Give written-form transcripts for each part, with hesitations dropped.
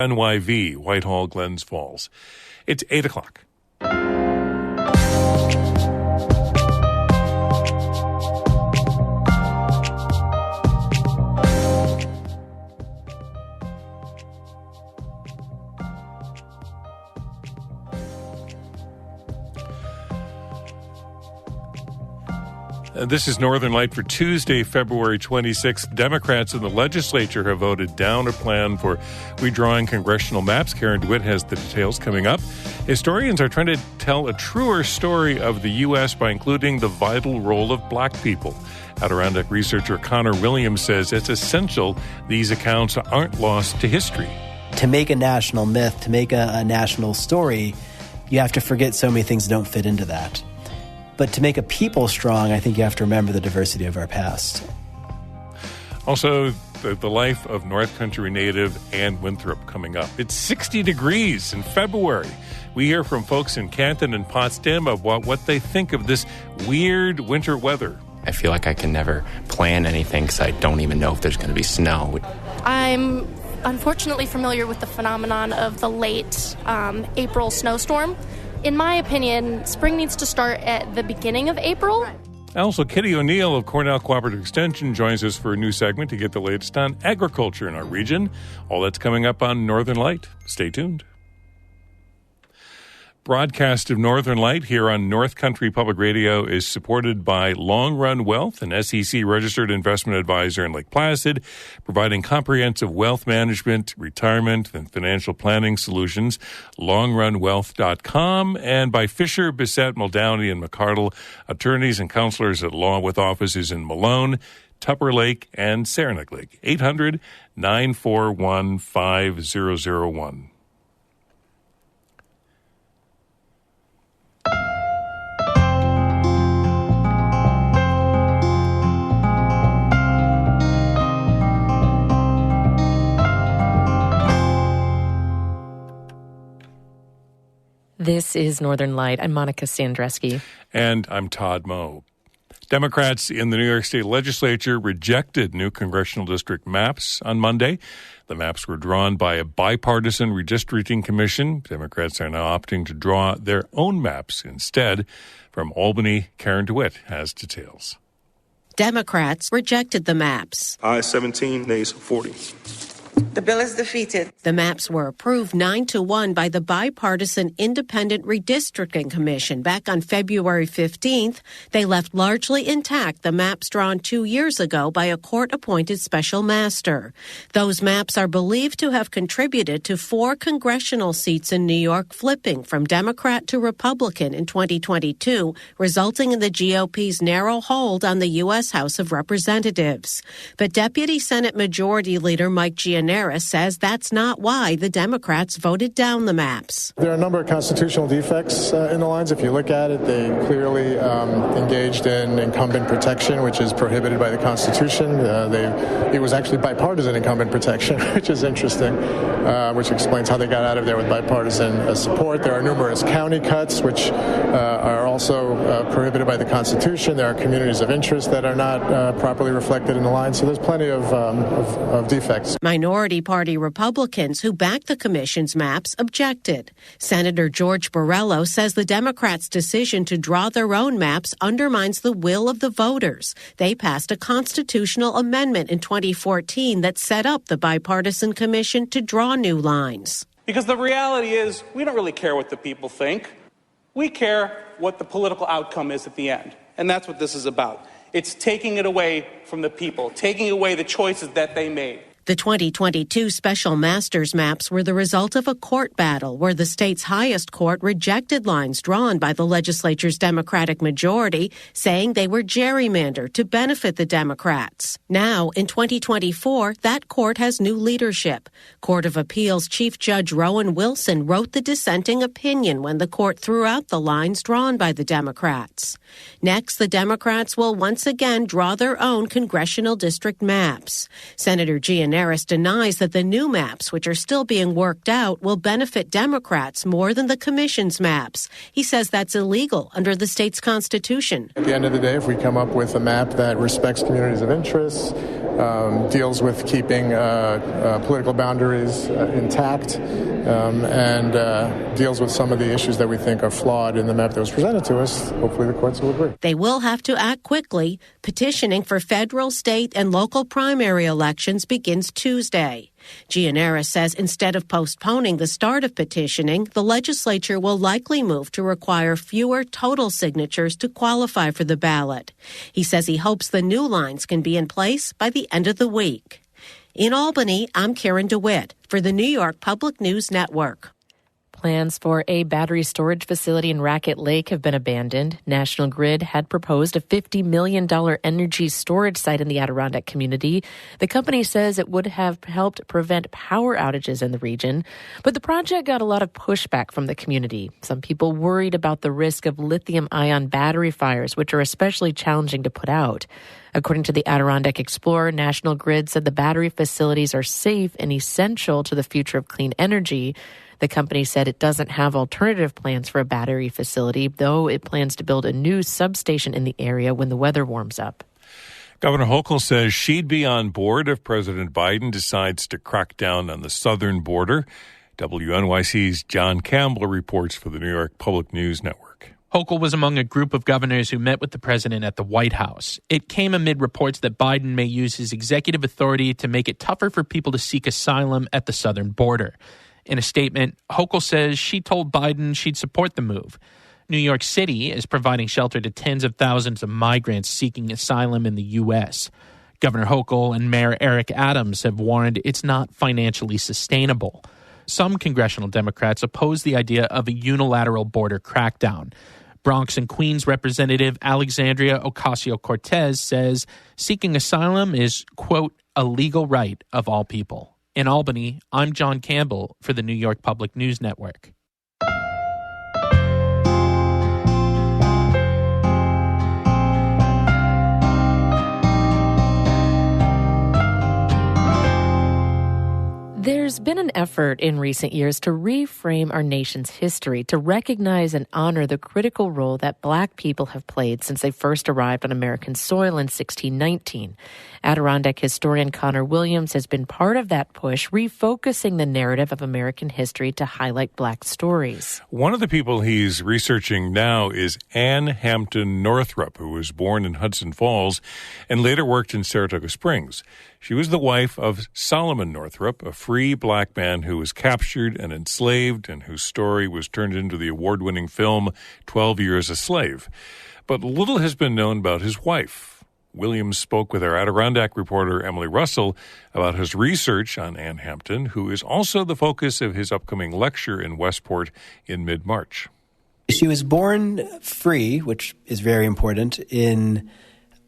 NYV, Whitehall, Glens Falls. It's 8 o'clock. This is Northern Light for Tuesday, February 26th. Democrats in the legislature have voted down a plan for redrawing congressional maps. Karen DeWitt has the details coming up. Historians are trying to tell a truer story of the U.S. by including the vital role of black people. Adirondack researcher Connor Williams says it's essential these accounts aren't lost to history. To make a national myth, to make a national story, you have to forget so many things that don't fit into that. But to make a people strong, I think you have to remember the diversity of our past. Also, the life of North Country native Ann Winthrop coming up. It's 60 degrees in February. We hear from folks in Canton and Potsdam about what they think of this weird winter weather. I feel like I can never plan anything because I don't even know if there's going to be snow. I'm unfortunately familiar with the phenomenon of the late April snowstorm. In my opinion, spring needs to start at the beginning of April. Also, Kitty O'Neill of Cornell Cooperative Extension joins us for a new segment to get the latest on agriculture in our region. All that's coming up on Northern Light. Stay tuned. Broadcast of Northern Light here on North Country Public Radio is supported by Long Run Wealth, an SEC-registered investment advisor in Lake Placid, providing comprehensive wealth management, retirement, and financial planning solutions. LongRunWealth.com, and by Fisher, Bissett, Muldowney, and McCardle, attorneys and counselors at law with offices in Malone, Tupper Lake, and Saranac Lake. 800-941-5001. This is Northern Light. I'm Monica Sandreski. And I'm Todd Moe. Democrats in the New York State Legislature rejected new congressional district maps on Monday. The maps were drawn by a bipartisan redistricting commission. Democrats are now opting to draw their own maps instead. From Albany, Karen DeWitt has details. Democrats rejected the maps. Ayes 17, nays 40. The bill is defeated. The maps were approved 9-1 by the bipartisan Independent Redistricting Commission back on February 15th. They left largely intact the maps drawn 2 years ago by a court-appointed special master. Those maps are believed to have contributed to 4 congressional seats in New York flipping from Democrat to Republican in 2022, resulting in the GOP's narrow hold on the U.S. House of Representatives. But Deputy Senate Majority Leader Mike Giannaris says that's not why the Democrats voted down the maps. There are a number of constitutional defects in the lines. If you look at it, they clearly engaged in incumbent protection, which is prohibited by the Constitution. It was actually bipartisan incumbent protection, which is interesting, which explains how they got out of there with bipartisan support. There are numerous county cuts, which are also prohibited by the Constitution. There are communities of interest that are not properly reflected in the line. So there's plenty of defects. Minority Party Republicans who backed the commission's maps objected. Senator George Borrello says the Democrats' decision to draw their own maps undermines the will of the voters. They passed a constitutional amendment in 2014 that set up the bipartisan commission to draw new lines. Because the reality is, we don't really care what the people think. We care what the political outcome is at the end. And that's what this is about. It's taking it away from the people, taking away the choices that they made. The 2022 special masters maps were the result of a court battle where the state's highest court rejected lines drawn by the legislature's Democratic majority, saying they were gerrymandered to benefit the Democrats. Now, in 2024, that court has new leadership. Court of Appeals Chief Judge Rowan Wilson wrote the dissenting opinion when the court threw out the lines drawn by the Democrats. Next, the Democrats will once again draw their own congressional district maps. Senator Giannaris denies that the new maps, which are still being worked out, will benefit Democrats more than the commission's maps. He says that's illegal under the state's constitution. At the end of the day, if we come up with a map that respects communities of interest, deals with keeping political boundaries intact, and deals with some of the issues that we think are flawed in the map that was presented to us. Hopefully the courts will agree. They will have to act quickly. Petitioning for federal, state, and local primary elections begins Tuesday. Gianera says instead of postponing the start of petitioning, the legislature will likely move to require fewer total signatures to qualify for the ballot. He says he hopes the new lines can be in place by the end of the week. In Albany, I'm Karen DeWitt for the New York Public News Network. Plans for a battery storage facility in Racket Lake have been abandoned. National Grid had proposed a $50 million energy storage site in the Adirondack community. The company says it would have helped prevent power outages in the region, but the project got a lot of pushback from the community. Some people worried about the risk of lithium-ion battery fires, which are especially challenging to put out. According to the Adirondack Explorer, National Grid said the battery facilities are safe and essential to the future of clean energy. The company said it doesn't have alternative plans for a battery facility, though it plans to build a new substation in the area when the weather warms up. Governor Hochul says she'd be on board if President Biden decides to crack down on the southern border. WNYC's John Campbell reports for the New York Public News Network. Hochul was among a group of governors who met with the president at the White House. It came amid reports that Biden may use his executive authority to make it tougher for people to seek asylum at the southern border. In a statement, Hochul says she told Biden she'd support the move. New York City is providing shelter to tens of thousands of migrants seeking asylum in the U.S. Governor Hochul and Mayor Eric Adams have warned it's not financially sustainable. Some congressional Democrats oppose the idea of a unilateral border crackdown. Bronx and Queens Representative Alexandria Ocasio-Cortez says seeking asylum is, quote, a legal right of all people. In Albany, I'm John Campbell for the New York Public News Network. There's been an effort in recent years to reframe our nation's history, to recognize and honor the critical role that Black people have played since they first arrived on American soil in 1619. Adirondack historian Connor Williams has been part of that push, refocusing the narrative of American history to highlight Black stories. One of the people he's researching now is Ann Hampton Northrup, who was born in Hudson Falls and later worked in Saratoga Springs. She was the wife of Solomon Northrup, a free Black man who was captured and enslaved and whose story was turned into the award-winning film 12 Years a Slave. But little has been known about his wife. Williams spoke with our Adirondack reporter Emily Russell about his research on Ann Hampton, who is also the focus of his upcoming lecture in Westport in mid-March. She was born free, which is very important, in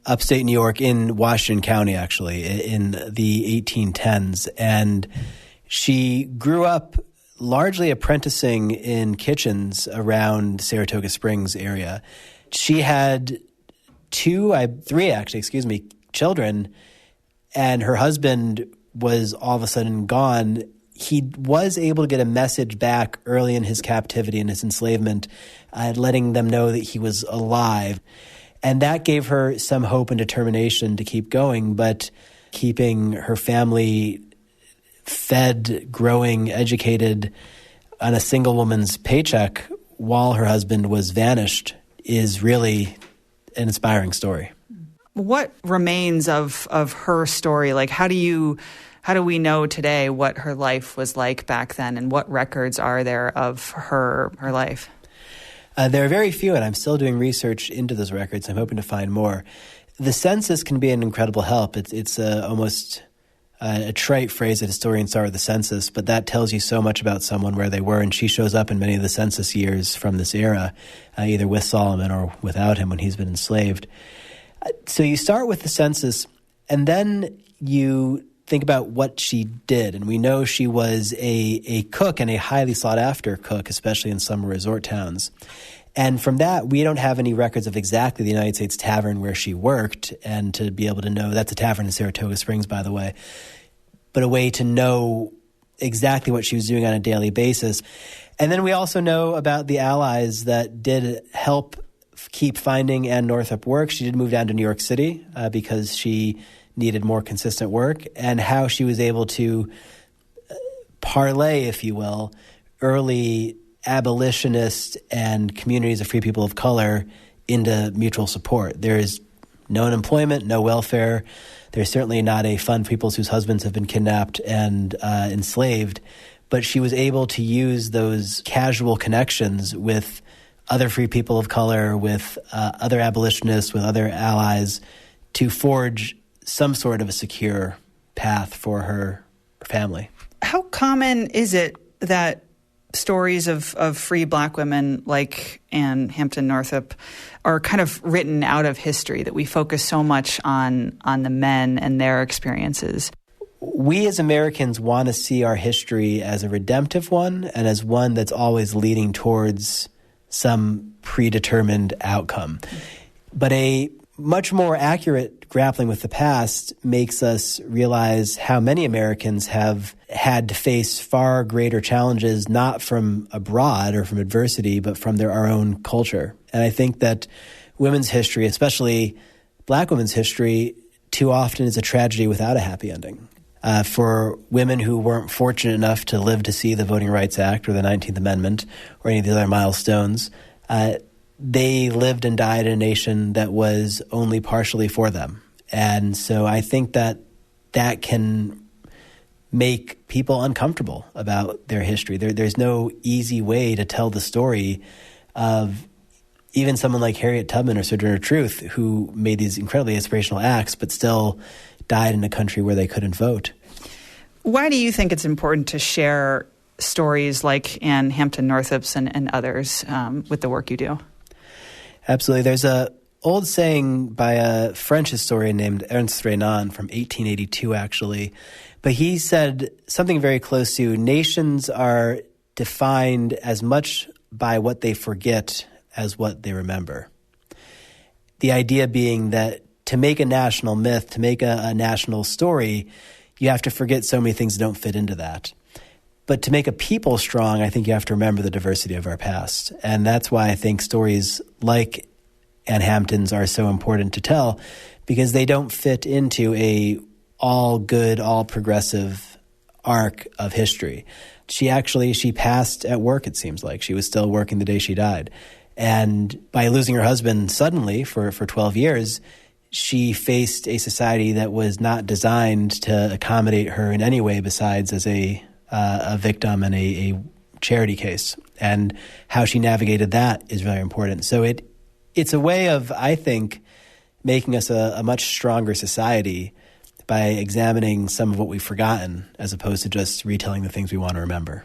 upstate New York, in Washington County, actually, in the 1810s. And she grew up largely apprenticing in kitchens around Saratoga Springs area. She had three children, and her husband was all of a sudden gone. He was able to get a message back early in his captivity and his enslavement, letting them know that he was alive. And that gave her some hope and determination to keep going, but keeping her family fed, growing, educated on a single woman's paycheck while her husband was vanished is really an inspiring story. What remains of her story? Like, how do we know today what her life was like back then, and what records are there of her life? There are very few, and I'm still doing research into those records. I'm hoping to find more. The census can be an incredible help. It's almost a trite phrase that historians start with the census, but that tells you so much about someone, where they were, and she shows up in many of the census years from this era, either with Solomon or without him when he's been enslaved. So you start with the census, and then you think about what she did. And we know she was a cook, and a highly sought-after cook, especially in summer resort towns. And from that, we don't have any records of exactly the United States tavern where she worked, and to be able to know, that's a tavern in Saratoga Springs, by the way, but a way to know exactly what she was doing on a daily basis. And then we also know about the allies that did help keep finding Ann Northrup work. She did move down to New York City because she needed more consistent work, and how she was able to parlay, if you will, early abolitionists and communities of free people of color into mutual support. There is no unemployment, no welfare. There's certainly not a fund for people whose husbands have been kidnapped and enslaved. But she was able to use those casual connections with other free people of color, with other abolitionists, with other allies, to forge some sort of a secure path for her family. How common is it that stories of free Black women like Anne Hampton Northup are kind of written out of history, that we focus so much on the men and their experiences? We as Americans want to see our history as a redemptive one and as one that's always leading towards some predetermined outcome. But a much more accurate grappling with the past makes us realize how many Americans have had to face far greater challenges, not from abroad or from adversity, but from our own culture. And I think that women's history, especially Black women's history, too often is a tragedy without a happy ending. For women who weren't fortunate enough to live to see the Voting Rights Act or the 19th Amendment or any of the other milestones, they lived and died in a nation that was only partially for them. And so I think that can make people uncomfortable about their history. There's no easy way to tell the story of even someone like Harriet Tubman or Sojourner Truth, who made these incredibly inspirational acts but still died in a country where they couldn't vote. Why do you think it's important to share stories like Anne Hampton Northup's and others with the work you do? Absolutely. There's a old saying by a French historian named Ernst Renan from 1882, actually. But he said something very close to, nations are defined as much by what they forget as what they remember. The idea being that to make a national myth, to make a national story, you have to forget so many things that don't fit into that. But to make a people strong, I think you have to remember the diversity of our past. And that's why I think stories like Anne Hampton's are so important to tell, because they don't fit into a all good, all progressive arc of history. She passed at work, it seems like. She was still working the day she died. And by losing her husband suddenly for 12 years, she faced a society that was not designed to accommodate her in any way besides as a victim in a charity case. And how she navigated that is very important. So it's a way of, I think, making us a much stronger society by examining some of what we've forgotten as opposed to just retelling the things we want to remember.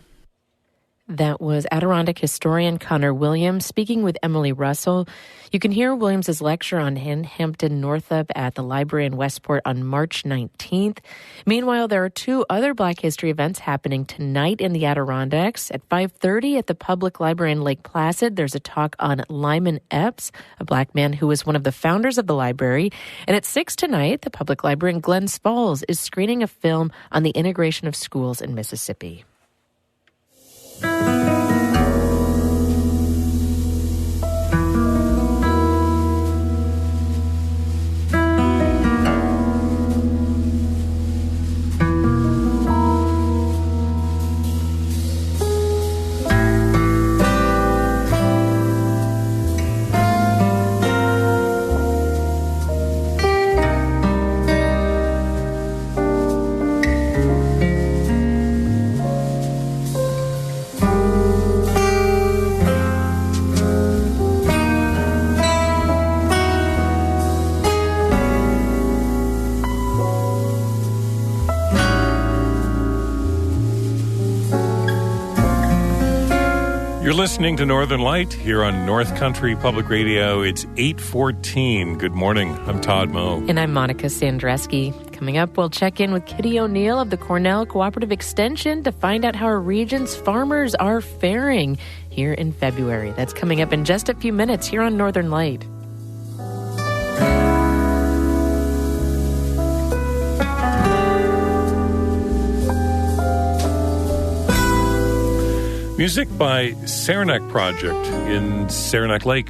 That was Adirondack historian Connor Williams speaking with Emily Russell. You can hear Williams' lecture on Anne Hampton Northup at the library in Westport on March 19th. Meanwhile, there are two other Black History events happening tonight in the Adirondacks. At 5:30 at the Public Library in Lake Placid, there's a talk on Lyman Epps, a Black man who was one of the founders of the library. And at 6 tonight, the Public Library in Glens Falls is screening a film on the integration of schools in Mississippi. You're listening to Northern Light here on North Country Public Radio. It's 8:14. Good morning. I'm Todd Moe. And I'm Monica Sandreski. Coming up, we'll check in with Kitty O'Neill of the Cornell Cooperative Extension to find out how our region's farmers are faring here in February. That's coming up in just a few minutes here on Northern Light. Music by Saranac Project in Saranac Lake.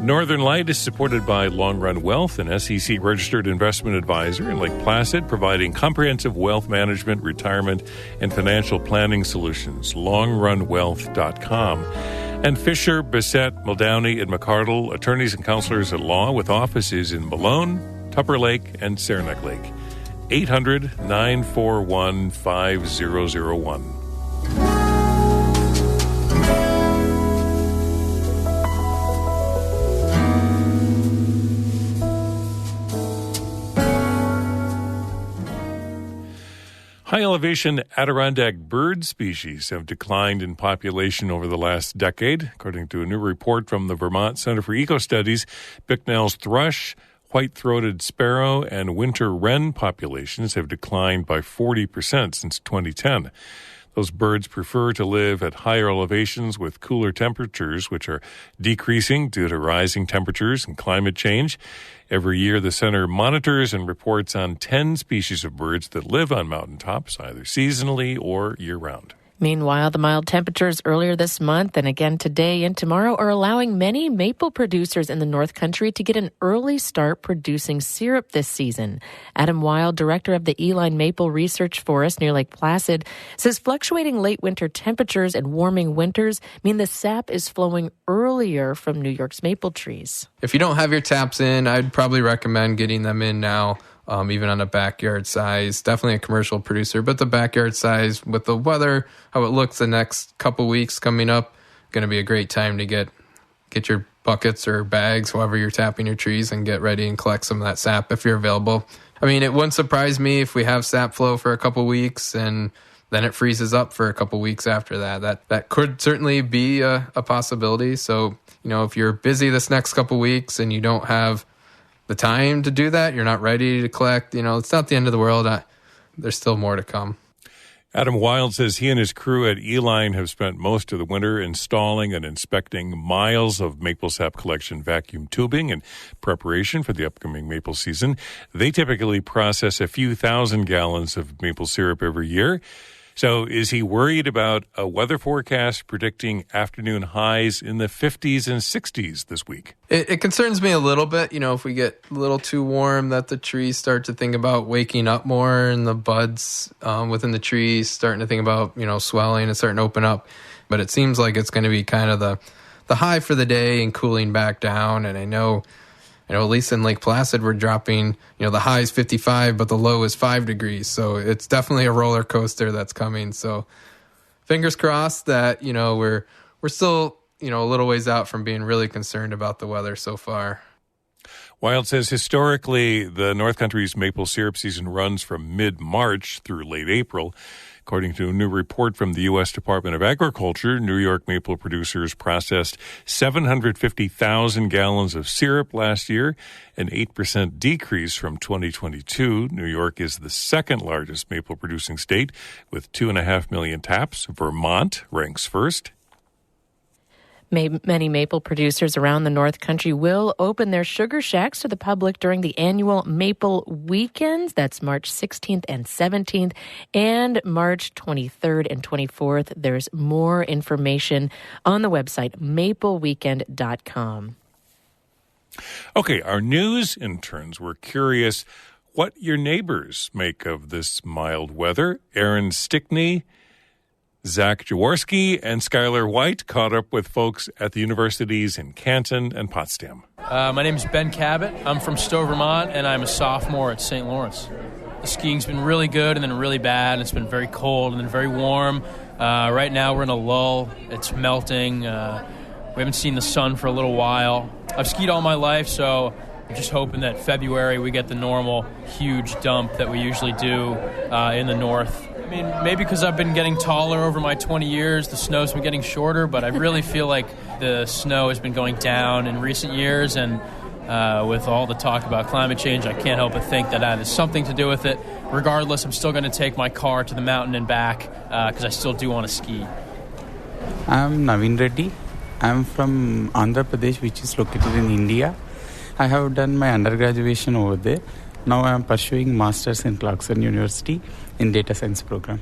Northern Light is supported by Long Run Wealth, an SEC-registered investment advisor in Lake Placid, providing comprehensive wealth management, retirement, and financial planning solutions. LongRunWealth.com. And Fisher, Bissett, Muldowney, and McCardle, attorneys and counselors at law with offices in Malone, Tupper Lake, and Saranac Lake. 800-941-5001. High-elevation Adirondack bird species have declined in population over the last decade. According to a new report from the Vermont Center for Eco-Studies, Bicknell's thrush, white-throated sparrow, and winter wren populations have declined by 40% since 2010. Those birds prefer to live at higher elevations with cooler temperatures, which are decreasing due to rising temperatures and climate change. Every year, the center monitors and reports on 10 species of birds that live on mountaintops, either seasonally or year-round. Meanwhile, the mild temperatures earlier this month and again today and tomorrow are allowing many maple producers in the North Country to get an early start producing syrup this season. Adam Wild, director of the Eline Maple Research Forest near Lake Placid, says fluctuating late winter temperatures and warming winters mean the sap is flowing earlier from New York's maple trees. If you don't have your taps in, I'd probably recommend getting them in now. Even on a backyard size, definitely a commercial producer, but the backyard size with the weather, how it looks the next couple weeks coming up, going to be a great time to get your buckets or bags, however you're tapping your trees, and get ready and collect some of that sap if you're available. I mean, it wouldn't surprise me if we have sap flow for a couple weeks and then it freezes up for a couple weeks after that. That could certainly be a possibility. So, if you're busy this next couple weeks and you don't have the time to do that, you're not ready to collect, it's not the end of the world. There's still more to come. Adam Wild says he and his crew at Eline have spent most of the winter installing and inspecting miles of maple sap collection vacuum tubing in preparation for the upcoming maple season. They typically process a few thousand gallons of maple syrup every year. So is he worried about a weather forecast predicting afternoon highs in the 50s and 60s this week? It concerns me a little bit, if we get a little too warm, that the trees start to think about waking up more and the buds within the trees starting to think about, swelling and starting to open up. But it seems like it's going to be kind of the high for the day and cooling back down. And I know, at least in Lake Placid, we're dropping, the high is 55, but the low is 5 degrees. So it's definitely a roller coaster that's coming. So fingers crossed that, we're still, a little ways out from being really concerned about the weather so far. Wild says historically, the North Country's maple syrup season runs from mid-March through late April. According to a new report from the U.S. Department of Agriculture, New York maple producers processed 750,000 gallons of syrup last year, an 8% decrease from 2022. New York is the second largest maple producing state with 2.5 million taps. Vermont ranks first. Many maple producers around the North Country will open their sugar shacks to the public during the annual Maple Weekends. That's March 16th and 17th and March 23rd and 24th. There's more information on the website, mapleweekend.com. Okay, our news interns were curious what your neighbors make of this mild weather. Aaron Stickney, Zach Jaworski, and Skylar White caught up with folks at the universities in Canton and Potsdam. My name is Ben Cabot. I'm from Stowe, Vermont, and I'm a sophomore at St. Lawrence. The skiing's been really good and then really bad. It's been very cold and then very warm. Right now we're in a lull. It's melting. We haven't seen the sun for a little while. I've skied all my life, so I'm just hoping that February we get the normal huge dump that we usually do in the north. I mean, maybe because I've been getting taller over my 20 years, the snow's been getting shorter, but I really feel like the snow has been going down in recent years, and with all the talk about climate change, I can't help but think that has something to do with it. Regardless, I'm still going to take my car to the mountain and back because I still do want to ski. I'm Naveen Reddy. I'm from Andhra Pradesh, which is located in India. I have done my undergraduate over there. Now I am pursuing Masters in Clarkson University in Data Science program.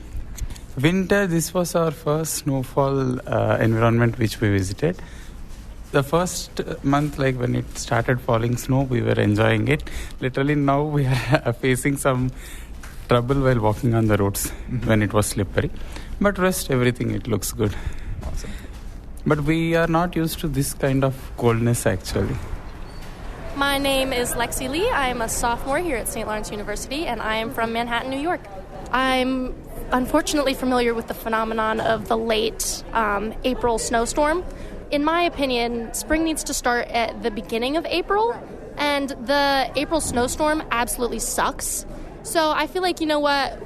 Winter, this was our first snowfall environment which we visited. The first month, like when it started falling snow, we were enjoying it. Literally now we are facing some trouble while walking on the roads when it was slippery. But rest, everything, it looks good. Awesome. But we are not used to this kind of coldness actually. My name is Lexi Lee. I'm a sophomore here at St. Lawrence University, and I am from Manhattan, New York. I'm unfortunately familiar with the phenomenon of the late April snowstorm. In my opinion, spring needs to start at the beginning of April, and the April snowstorm absolutely sucks. So I feel like, you know what,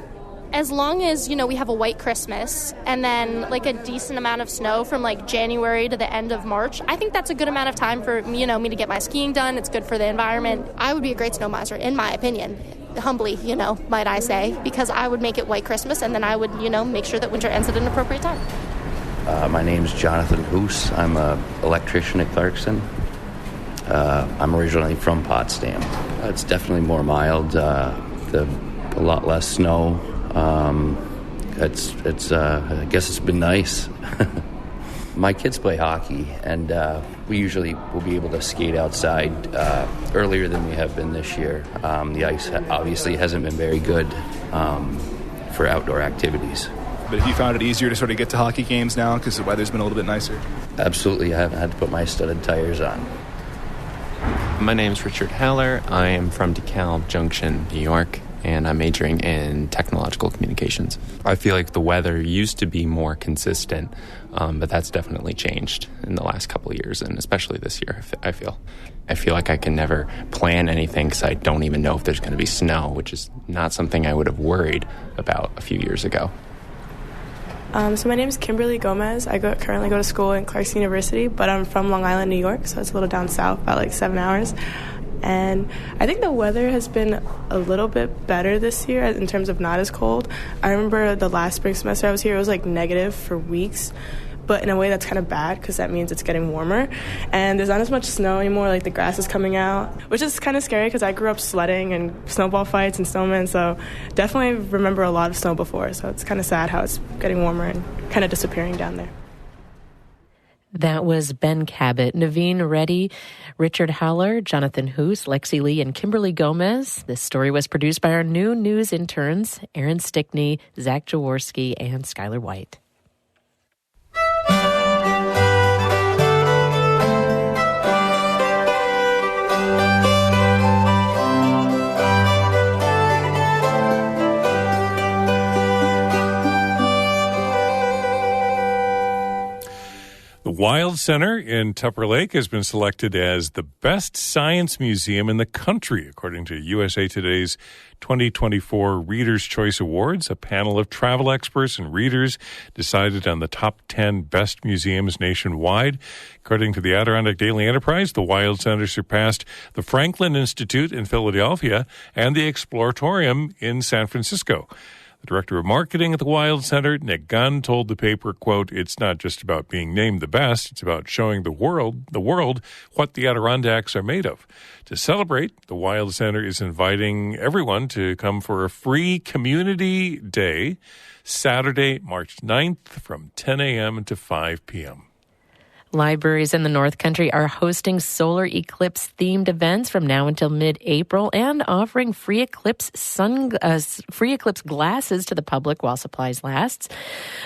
as long as, you know, we have a white Christmas and then like a decent amount of snow from like January to the end of March, I think that's a good amount of time for, you know, me to get my skiing done. It's good for the environment. I would be a great snow miser, in my opinion. Humbly, you know, might I say, because I would make it white Christmas and then I would, you know, make sure that winter ends at an appropriate time. My name's Jonathan Hoos. I'm an electrician at Clarkson. I'm originally from Potsdam. It's definitely more mild. A lot less snow. It's I guess it's been nice. My kids play hockey, and we usually will be able to skate outside earlier than we have been this year. The ice obviously hasn't been very good for outdoor activities. But have you found it easier to sort of get to hockey games now because the weather's been a little bit nicer? Absolutely. I haven't had to put my studded tires on. My name's Richard Haller. I am from DeKalb Junction, New York, and I'm majoring in technological communications. I feel like the weather used to be more consistent, but that's definitely changed in the last couple of years, and especially this year, I feel like I can never plan anything because I don't even know if there's going to be snow, which is not something I would have worried about a few years ago. So my name is Kimberly Gomez. I currently go to school in Clarkson University, but I'm from Long Island, New York, so it's a little down south, about like 7 hours. And I think the weather has been a little bit better this year in terms of not as cold. I remember the last spring semester I was here, it was like negative for weeks, but in a way that's kind of bad because that means it's getting warmer. And there's not as much snow anymore, like the grass is coming out, which is kind of scary because I grew up sledding and snowball fights and snowmen, so definitely remember a lot of snow before. So it's kind of sad how it's getting warmer and kind of disappearing down there. That was Ben Cabot, Naveen Reddy, Richard Haller, Jonathan Hoos, Lexi Lee, and Kimberly Gomez. This story was produced by our new news interns, Aaron Stickney, Zach Jaworski, and Skylar White. The Wild Center in Tupper Lake has been selected as the best science museum in the country, according to USA Today's 2024 Reader's Choice Awards. A panel of travel experts and readers decided on the top 10 best museums nationwide. According to the Adirondack Daily Enterprise, the Wild Center surpassed the Franklin Institute in Philadelphia and the Exploratorium in San Francisco. The director of marketing at the Wild Center, Nick Gunn, told the paper, quote, "It's not just about being named the best, it's about showing the world what the Adirondacks are made of." To celebrate, the Wild Center is inviting everyone to come for a free community day, Saturday, March 9th from 10 a.m. to 5 p.m. Libraries in the North Country are hosting solar eclipse-themed events from now until mid-April and offering free eclipse glasses to the public while supplies last.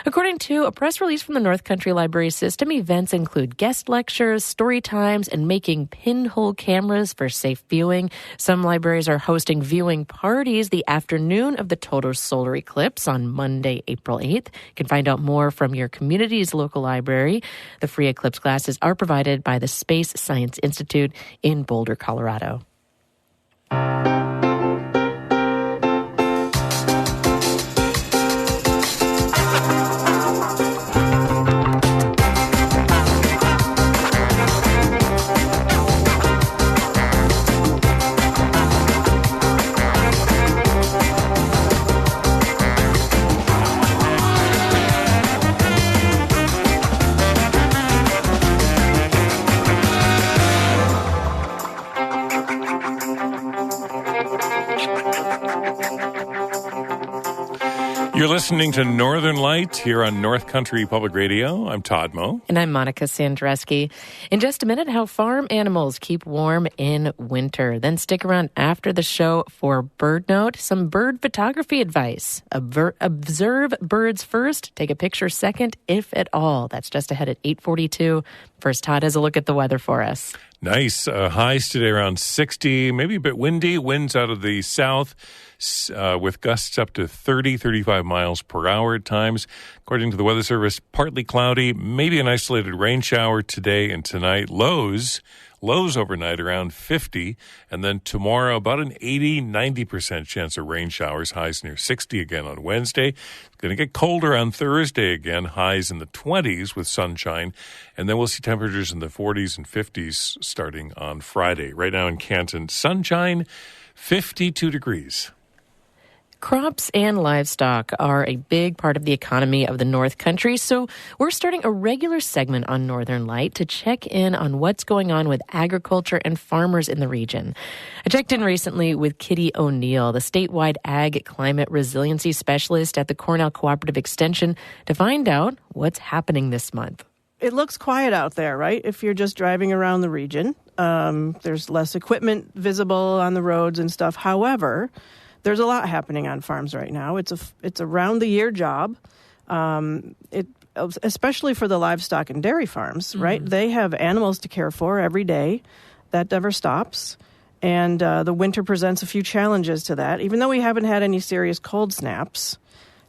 According to a press release from the North Country Library System, events include guest lectures, story times, and making pinhole cameras for safe viewing. Some libraries are hosting viewing parties the afternoon of the total solar eclipse on Monday, April 8th. You can find out more from your community's local library. The free eclipse classes are provided by the Space Science Institute in Boulder, Colorado. You're listening to Northern Light here on North Country Public Radio. I'm Todd Moe. And I'm Monica Sandreski. In just a minute, how farm animals keep warm in winter. Then stick around after the show for Bird Note, some bird photography advice. Observe birds first, take a picture second, if at all. That's just ahead at 8:42. First, Todd has a look at the weather for us. Nice. Highs today around 60, maybe a bit windy. Winds out of the south with gusts up to 30, 35 miles per hour at times. According to the Weather Service, partly cloudy, maybe an isolated rain shower today and tonight. Lows overnight around 50, and then tomorrow about an 80, 90% chance of rain showers, highs near 60 again on Wednesday. It's going to get colder on Thursday again, highs in the 20s with sunshine, and then we'll see temperatures in the 40s and 50s starting on Friday. Right now in Canton, sunshine, 52 degrees. Crops and livestock are a big part of the economy of the North Country, so we're starting a regular segment on Northern Light to check in on what's going on with agriculture and farmers in the region. I checked in recently with Kitty O'Neill, the statewide ag climate resiliency specialist at the Cornell Cooperative Extension, to find out what's happening this month. It looks quiet out there, right? If you're just driving around the region, there's less equipment visible on the roads and stuff. However, there's a lot happening on farms right now. It's a round-the-year job, especially for the livestock and dairy farms, right? They have animals to care for every day. That never stops. And the winter presents a few challenges to that. Even though we haven't had any serious cold snaps,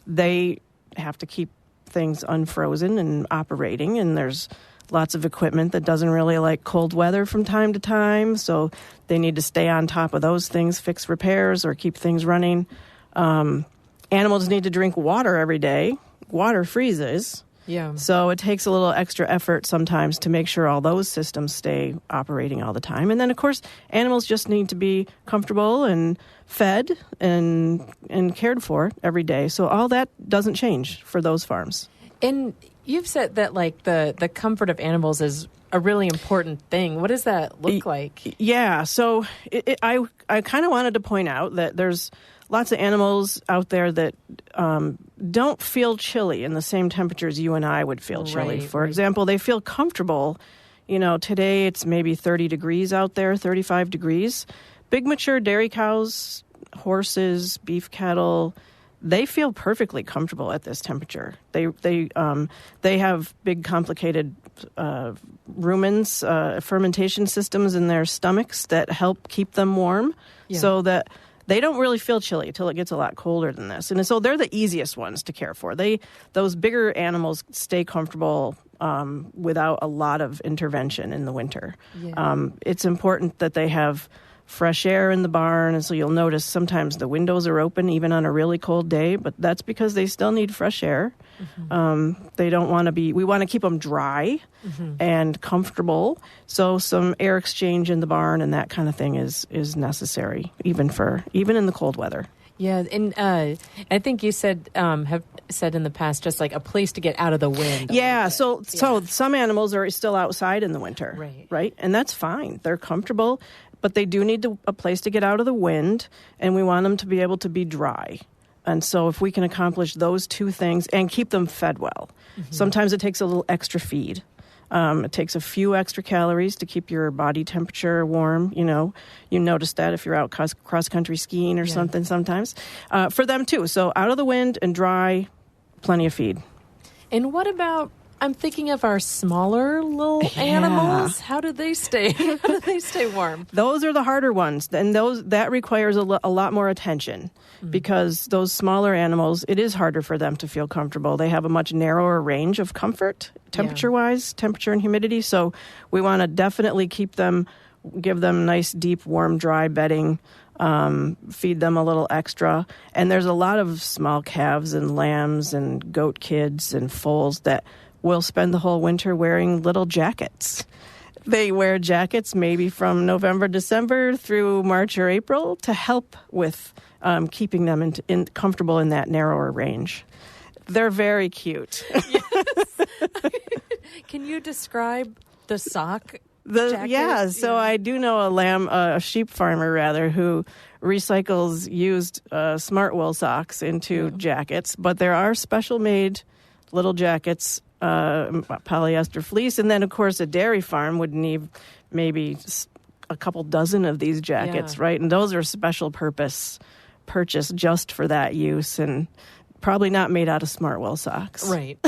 they have to keep things unfrozen and operating, and there's lots of equipment that doesn't really like cold weather from time to time, so they need to stay on top of those things, fix repairs, or keep things running. Animals need to drink water every day. Water freezes. Yeah. So it takes a little extra effort sometimes to make sure all those systems stay operating all the time. And then, of course, animals just need to be comfortable and fed and cared for every day. So all that doesn't change for those farms. And you've said that, like, the comfort of animals is a really important thing. What does that look like? Yeah, so I kind of wanted to point out that there's lots of animals out there that don't feel chilly in the same temperatures you and I would feel chilly. For example, they feel comfortable. You know, today it's maybe 30 degrees out there, 35 degrees. Big mature dairy cows, horses, beef cattle, they feel perfectly comfortable at this temperature. They have big complicated rumens, fermentation systems in their stomachs that help keep them warm, so that they don't really feel chilly until it gets a lot colder than this. And so they're the easiest ones to care for. Those bigger animals stay comfortable without a lot of intervention in the winter. Yeah. It's important that they have fresh air in the barn, and so you'll notice sometimes the windows are open even on a really cold day, but that's because they still need fresh air. They don't want to be, we want to keep them dry and comfortable, so some air exchange in the barn and that kind of thing is necessary, even in the cold weather. Yeah, and I think you said have said in the past just like a place to get out of the wind. Yeah, so some animals are still outside in the winter, right? And that's fine. They're comfortable, but they do need a place to get out of the wind, and we want them to be able to be dry. And so if we can accomplish those two things and keep them fed well, sometimes it takes a little extra feed. It takes a few extra calories to keep your body temperature warm. You know, you notice that if you're out cross-country skiing or something sometimes. For them, too. So out of the wind and dry, plenty of feed. And what about, I'm thinking of our smaller little animals. How do they stay warm? Those are the harder ones. And that requires a lot more attention because those smaller animals, it is harder for them to feel comfortable. They have a much narrower range of comfort, temperature-wise, temperature and humidity. So we want to definitely give them nice, deep, warm, dry bedding, feed them a little extra. And there's a lot of small calves and lambs and goat kids and foals that will spend the whole winter wearing little jackets. They wear jackets maybe from November, December through March or April to help with keeping them comfortable in that narrower range. They're very cute. Yes. Can you describe the sock jacket. So I do know a sheep farmer rather, who recycles used smart wool socks into jackets. But there are special made little jackets, polyester fleece, and then of course a dairy farm would need maybe a couple dozen of these jackets, right? And those are special purpose purchased just for that use, and probably not made out of smart wool socks. Right.